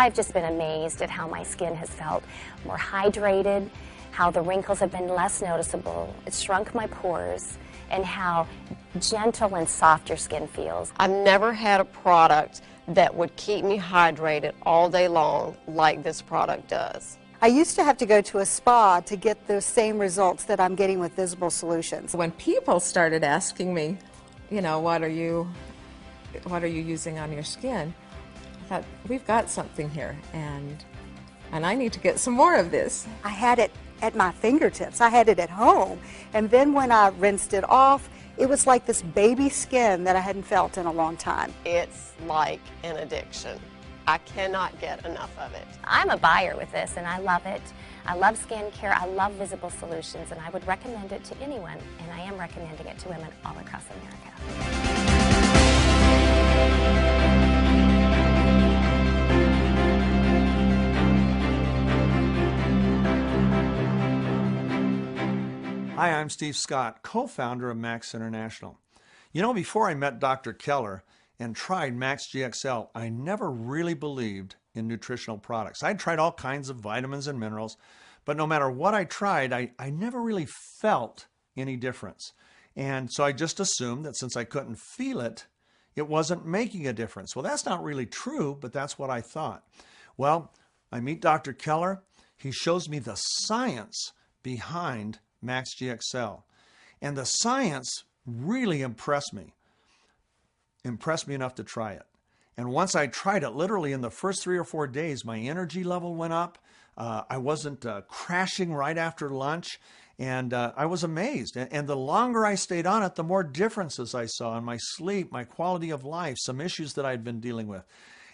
I've just been amazed at how my skin has felt more hydrated, how the wrinkles have been less noticeable, it's shrunk my pores, and how gentle and soft your skin feels. I've never had a product that would keep me hydrated all day long like this product does. I used to have to go to a spa to get the same results that I'm getting with Visible Solutions. When people started asking me, you know, what are you using on your skin, I thought, we've got something here, and I need to get some more of this. I had it at my fingertips. I had it at home, and then when I rinsed it off, it was like this baby skin that I hadn't felt in a long time. It's like an addiction. I cannot get enough of it. I'm a buyer with this, and I love it. I love skincare, I love Visible Solutions, and I would recommend it to anyone, and I am recommending it to women all across America. Hi, I'm Steve Scott, co-founder of Max International. You know, before I met Dr. Keller and tried Max GXL, I never really believed in nutritional products. I'd tried all kinds of vitamins and minerals, but no matter what I tried, I never really felt any difference. And so I just assumed that since I couldn't feel it, it wasn't making a difference. Well, that's not really true, but that's what I thought. Well, I meet Dr. Keller. He shows me the science behind Max GXL. And the science really impressed me enough to try it. And once I tried it, literally in the first 3 or 4 days, my energy level went up. I wasn't crashing right after lunch, and I was amazed. And the longer I stayed on it, the more differences I saw in my sleep, my quality of life, some issues that I'd been dealing with,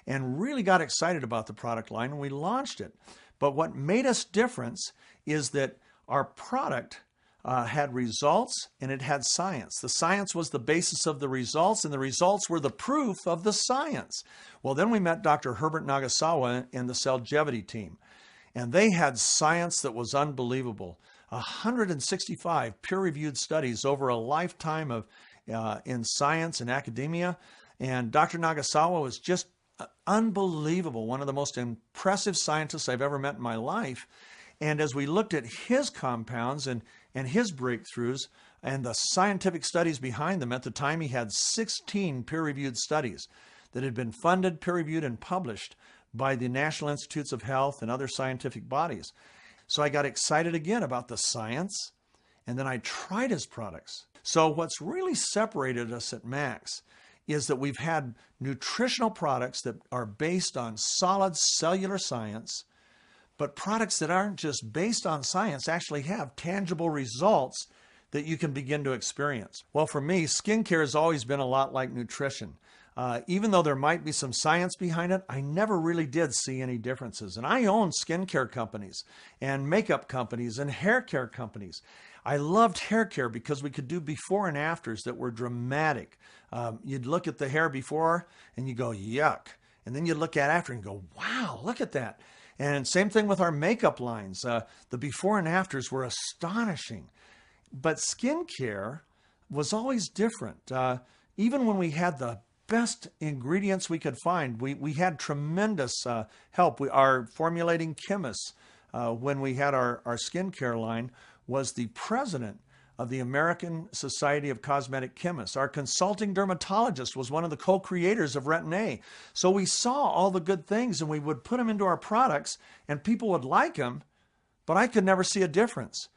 and really got excited about the product line, and we launched it. But what made us different is that our product had results and it had science. The science was the basis of the results, and the results were the proof of the science. Well, then we met Dr. Herbert Nagasawa and the Cellgevity team, and they had science that was unbelievable. 165 peer-reviewed studies over a lifetime of in science and academia, and Dr. Nagasawa was just unbelievable, one of the most impressive scientists I've ever met in my life. And as we looked at his compounds and his breakthroughs and the scientific studies behind them, at the time he had 16 peer-reviewed studies that had been funded, peer-reviewed, and published by the National Institutes of Health and other scientific bodies. So I got excited again about the science, and then I tried his products. So what's really separated us at Max is that we've had nutritional products that are based on solid cellular science, but products that aren't just based on science actually have tangible results that you can begin to experience. Well, for me, skincare has always been a lot like nutrition. Even though there might be some science behind it, I never really did see any differences. And I own skincare companies and makeup companies and hair care companies. I loved hair care because we could do before and afters that were dramatic. You'd look at the hair before and you go, yuck. And then you'd look at after and go, wow, look at that. And same thing with our makeup lines. The before and afters were astonishing. But skincare was always different. Even when we had the best ingredients we could find, we had tremendous help. Our formulating chemists, when we had our skincare line, was the president of the American Society of Cosmetic Chemists. Our consulting dermatologist was one of the co-creators of Retin-A. So we saw all the good things and we would put them into our products and people would like them, but I could never see a difference.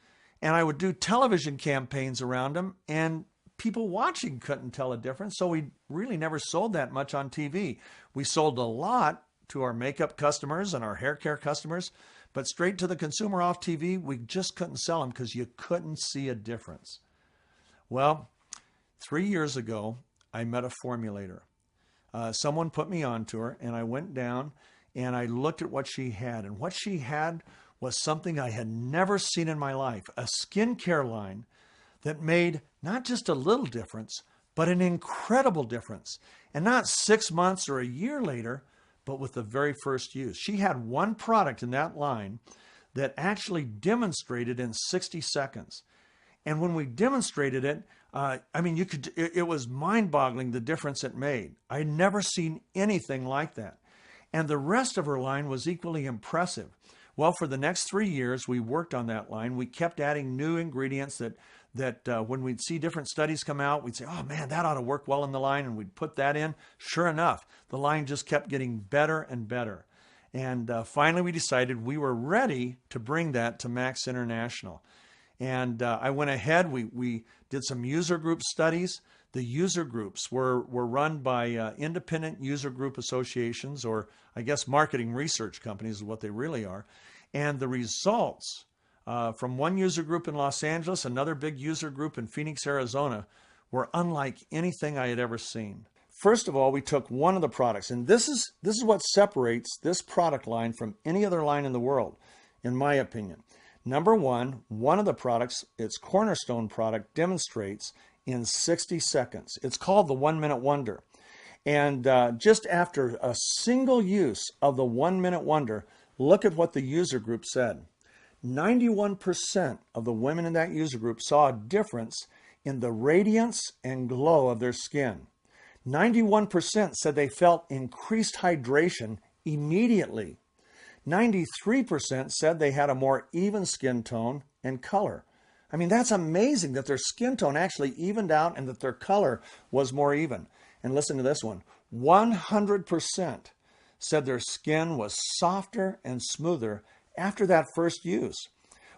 And I would do television campaigns around them and people watching couldn't tell a difference. So we really never sold that much on TV. We sold a lot to our makeup customers and our hair care customers, but straight to the consumer off TV, we just couldn't sell them because you couldn't see a difference. Well, 3 years ago, I met a formulator. Someone put me onto her, and I went down and I looked at what she had. And what she had was something I had never seen in my life, a skincare line that made not just a little difference, but an incredible difference. And not 6 months or a year later, but with the very first use. She had one product in that line that actually demonstrated in 60 seconds. And when we demonstrated it, it was mind-boggling the difference it made. I'd never seen anything like that. And the rest of her line was equally impressive. Well, for the next 3 years, we worked on that line. We kept adding new ingredients that when we'd see different studies come out, we'd say, oh man, that ought to work well in the line, and we'd put that in. Sure enough, the line just kept getting better and better. And finally, we decided we were ready to bring that to Max International. And I went ahead, we did some user group studies. The user groups were run by independent user group associations, or I guess marketing research companies is what they really are. And the results from one user group in Los Angeles, another big user group in Phoenix, Arizona, were unlike anything I had ever seen. First of all, we took one of the products, and this is what separates this product line from any other line in the world, in my opinion. Number one of the products, its cornerstone product, demonstrates in 60 seconds. It's called the 1 Minute Wonder. And just after a single use of the 1 Minute Wonder, look at what the user group said. 91% of the women in that user group saw a difference in the radiance and glow of their skin. 91% said they felt increased hydration immediately. 93% said they had a more even skin tone and color. I mean, that's amazing that their skin tone actually evened out and that their color was more even. And listen to this one. 100% said their skin was softer and smoother after that first use.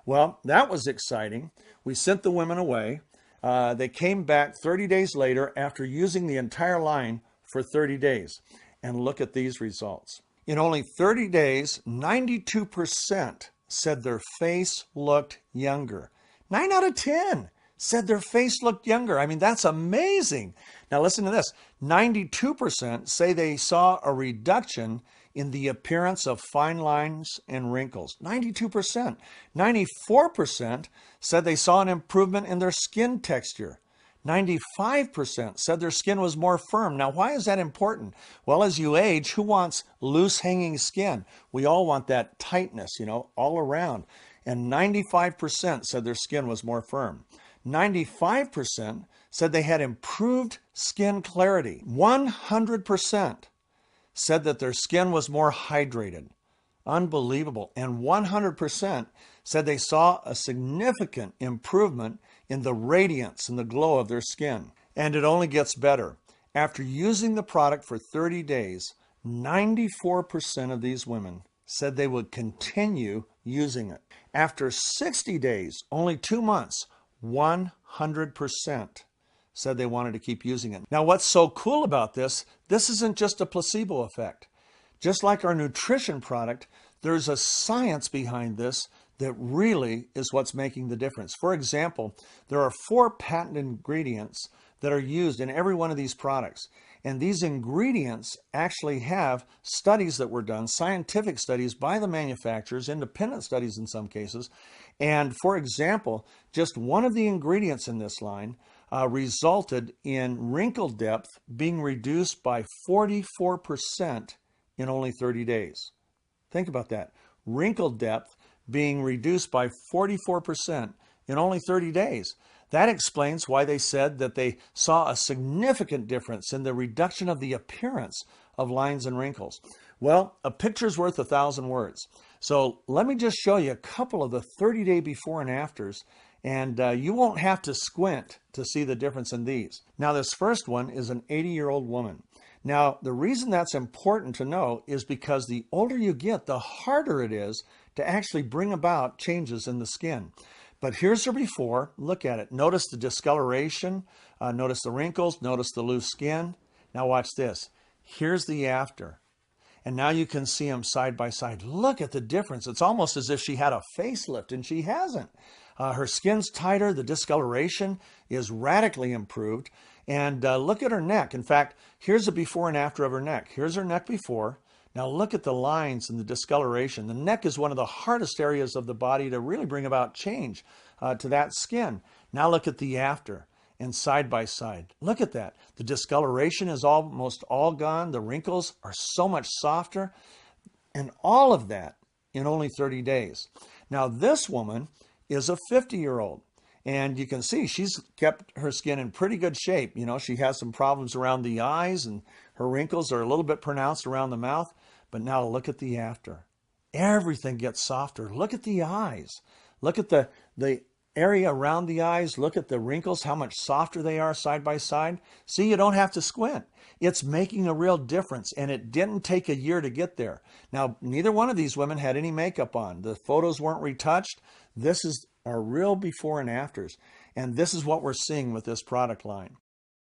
Well, that was exciting. We sent the women away. They came back 30 days later after using the entire line for 30 days. And look at these results. In only 30 days, 92% said their face looked younger. 9 out of 10 said their face looked younger. I mean, that's amazing. Now listen to this. 92% say they saw a reduction in the appearance of fine lines and wrinkles. 92%. 94% said they saw an improvement in their skin texture. 95% said their skin was more firm. Now, why is that important? Well, as you age, who wants loose hanging skin? We all want that tightness, all around. And 95% said their skin was more firm. 95% said they had improved skin clarity. 100% said that their skin was more hydrated. Unbelievable. And 100% said they saw a significant improvement in the radiance and the glow of their skin. And it only gets better. After using the product for 30 days, 94% of these women said they would continue using it. After 60 days, only 2 months, 100% said they wanted to keep using it. Now, what's so cool about this isn't just a placebo effect. Just like our nutrition product, there's a science behind this that really is what's making the difference. For example, there are 4 patent ingredients that are used in every one of these products. And these ingredients actually have studies that were done, scientific studies by the manufacturers, independent studies in some cases. And for example, just one of the ingredients in this line resulted in wrinkle depth being reduced by 44% in only 30 days. Think about that. Wrinkle depth being reduced by 44% in only 30 days. That explains why they said that they saw a significant difference in the reduction of the appearance of lines and wrinkles. Well, a picture's worth 1,000 words. So let me just show you a couple of the 30-day before and afters, and you won't have to squint to see the difference in these. Now, this first one is an 80-year-old woman. Now, the reason that's important to know is because the older you get, the harder it is to actually bring about changes in the skin. But here's her before. Look at it. Notice the discoloration. Notice the wrinkles. Notice the loose skin. Now watch this. Here's the after. And now you can see them side by side. Look at the difference. It's almost as if she had a facelift, and she hasn't. Her skin's tighter. The discoloration is radically improved. And look at her neck. In fact, here's the before and after of her neck. Here's her neck before. Now look at the lines and the discoloration. The neck is one of the hardest areas of the body to really bring about change to that skin. Now look at the after and side by side. Look at that. The discoloration is almost all gone. The wrinkles are so much softer. And all of that in only 30 days. Now this woman is a 50-year-old. And you can see she's kept her skin in pretty good shape. She has some problems around the eyes, and her wrinkles are a little bit pronounced around the mouth. But now look at the after. Everything gets softer. Look at the eyes. Look at the area around the eyes. Look at the wrinkles, how much softer they are side by side. See, you don't have to squint. It's making a real difference, and it didn't take a year to get there. Now, neither one of these women had any makeup on. The photos weren't retouched. This is our real before and afters, and this is what we're seeing with this product line.